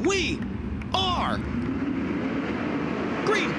We are green.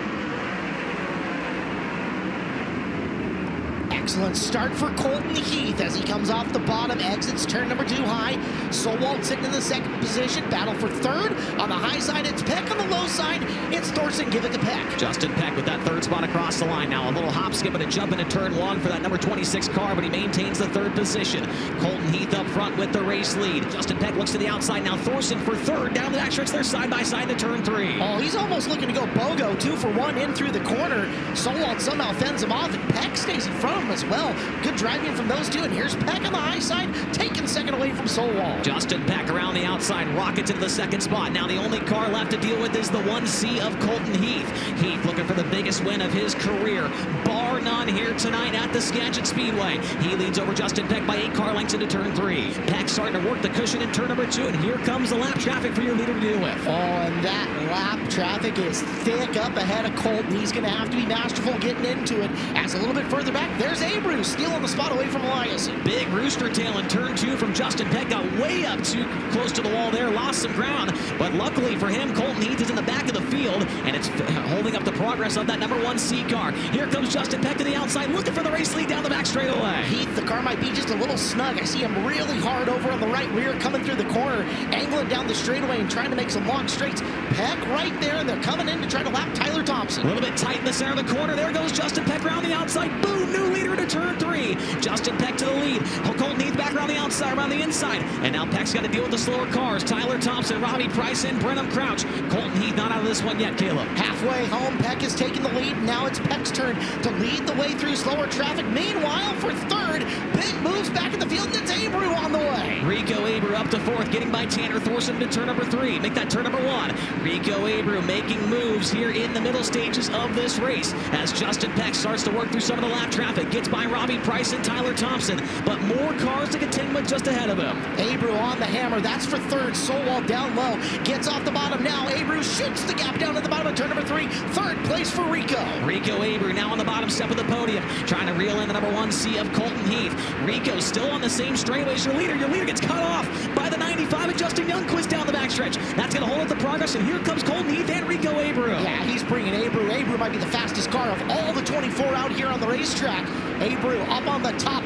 Excellent start for Colton Heath as he comes off the bottom, exits turn number 2 high. Solwald sitting in the second position, battle for third. On the high side, it's Peck. On the low side, it's Thorson. Give it to Peck. Justin Peck with that third spot across the line. Now a little hop, skip, and a jump into turn 1 for that number 26 car, but he maintains the third position. Colton Heath up front with the race lead. Justin Peck looks to the outside. Now Thorson for third. Down the backstretch, they're side by side to turn 3. Oh, he's almost looking to go BOGO, 2 for 1 in through the corner. Solwald somehow fends him off, and Peck stays in front of him as well. Good driving from those two, and here's Peck on the high side, taking second away from Solwald. Justin Peck around the outside, rockets into the second spot. Now the only car left to deal with is the 1C of Colton Heath. Heath looking for the biggest win of his career, bar none here tonight at the Skagit Speedway. He leads over Justin Peck by 8 car lengths into turn 3. Peck starting to work the cushion in turn number 2, and here comes the lap traffic for your leader to deal with. Oh, and that lap traffic is thick up ahead of Colton. He's going to have to be masterful getting into it. As a little bit further back, there's Abreu stealing the spot away from Elias. Big rooster tail in turn 2 from Justin Peck. Got way up too close to the wall there, lost some ground. But luckily for him, Colton Heath is in the back of the field, and it's holding up the progress of that number 1C car. Here comes Justin Peck to the outside, looking for the race lead down the back straightaway. Heath, the car might be just a little snug. I see him really hard over on the right rear, coming through the corner, angling down the straightaway and trying to make some long straights. Peck right there, and they're coming in to try to lap Tyler Thompson. A little bit tight in the center of the corner. There goes Justin Peck around the outside. Boom, new leader to turn 3. Justin Peck to the lead. Colton Heath back around the outside, around the inside. And now Peck's got to deal with the slower cars. Tyler Thompson, Robbie Price, and Brenham Crouch. Colton Heath not out of this one yet, Caleb. Halfway home, Peck is taking the lead. Now it's Peck's turn to lead the way through slower traffic. Meanwhile, for third, big moves back in the field, and it's Abreu on the way. Rico Abreu up to 4th, getting by Tanner Thorson to turn number 3. Make that turn number 1. Rico Abreu making moves here in the middle stages of this race as Justin Peck starts to work through some of the lap traffic. Gets by Robbie Price and Tyler Thompson, but more cars to contend with just ahead of him. Abreu on the hammer. That's for third. Solwald down low. Gets off the bottom now. Abreu shoots the gap down at the bottom of turn number 3. Third place for Rico. Rico Abreu now on the bottom step of the podium, trying to reel in the number 1C of Colton Heath. Rico still on the same straightaway as your leader. Your leader gets cut off by the 95 and Justin Youngquist down the backstretch. That's going to hold up the progress, and here comes Colton Heath and Rico Abreu. Yeah, he's bringing Abreu. Abreu might be the fastest car of all the 24 out here on the racetrack. Abreu up on the top.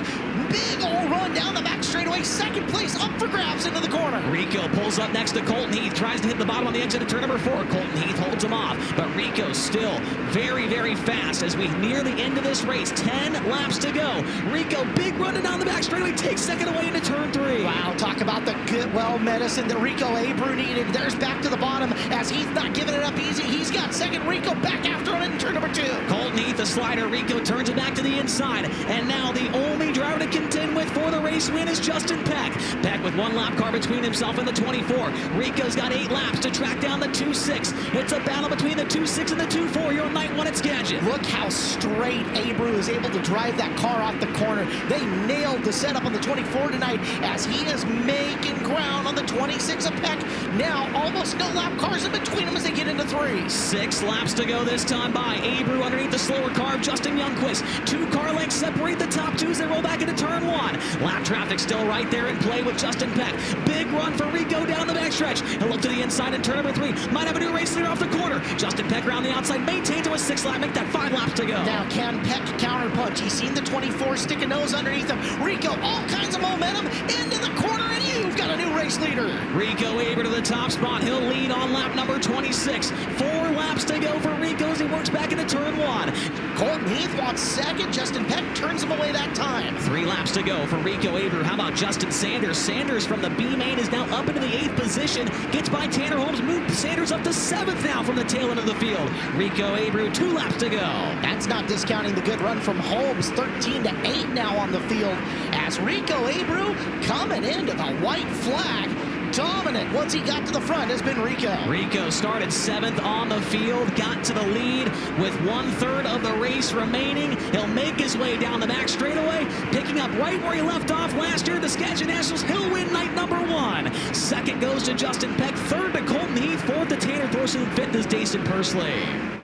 Big old run down the back straightaway. Second place up for grabs into the corner. Rico pulls up next to Colton Heath. Tries to hit the bottom on the exit of turn number 4. Colton Heath holds him off. But Rico still very, very fast as we near the end of this race. 10 laps to go. Rico, big run down the back straightaway. Takes second away into turn 3. Wow, talk about the good, medicine that Rico Abreu needed. There's back to the bottom as Heath not giving it up easy. He's got second. Rico back after him in turn number 2. Colton Heath, the slider. Rico turns it back to the inside. And now the only driver to contend with for the race win is Justin Peck. Peck with 1 lap car between himself and the 24. Rico's got 8 laps to track down the 2.6. It's a battle between the 2.6 and the 2.4 here on night 1 at Skagit. Look how straight Abreu is able to drive that car off the corner. They nailed the setup on the 24 tonight as he is making ground on the 26 of Peck. Now almost no lap cars in between them as they get into 3. 6 laps to go this time by. Abreu underneath the slower car of Justin Youngquist. 2 car lengths separate the top 2 as they roll back into turn 1. Lap traffic still right there in play with Justin Peck. Big run for Rico down the backstretch. He'll look to the inside in turn number 3. Might have a new race leader off the corner. Justin Peck around the outside maintains it with 6 laps. Make that 5 laps to go. Now can Peck counterpunch? He's seen the 24 stick a nose underneath him. Rico, all kinds of momentum into the corner, and you've got a new race leader. Rico Abreu to the top spot. He'll lead on lap number 26. 4 laps to go for Rico as he works back into turn 1. Colton Heath wants second. Justin Peck turns him away that time. 3 laps to go for Rico Abreu. How about Justin Sanders? Sanders from the B main is now up into the 8th position. Gets by Tanner Holmes. Moves Sanders up to 7th now from the tail end of the field. Rico Abreu, 2 laps to go. That's not discounting the good run from Holmes. 13-8 now on the field as Rico Abreu coming into the white flag. Dominant once he got to the front has been Rico. Rico started 7th on the field, got to the lead with 1/3 of the race remaining. He'll make his way down the back straightaway, picking up right where he left off last year at the Skagit Nationals. He'll win night number 1. Second goes to Justin Peck, 3rd to Colton Heath, 4th to Tanner Thorson, and 5th is Dason Pursley.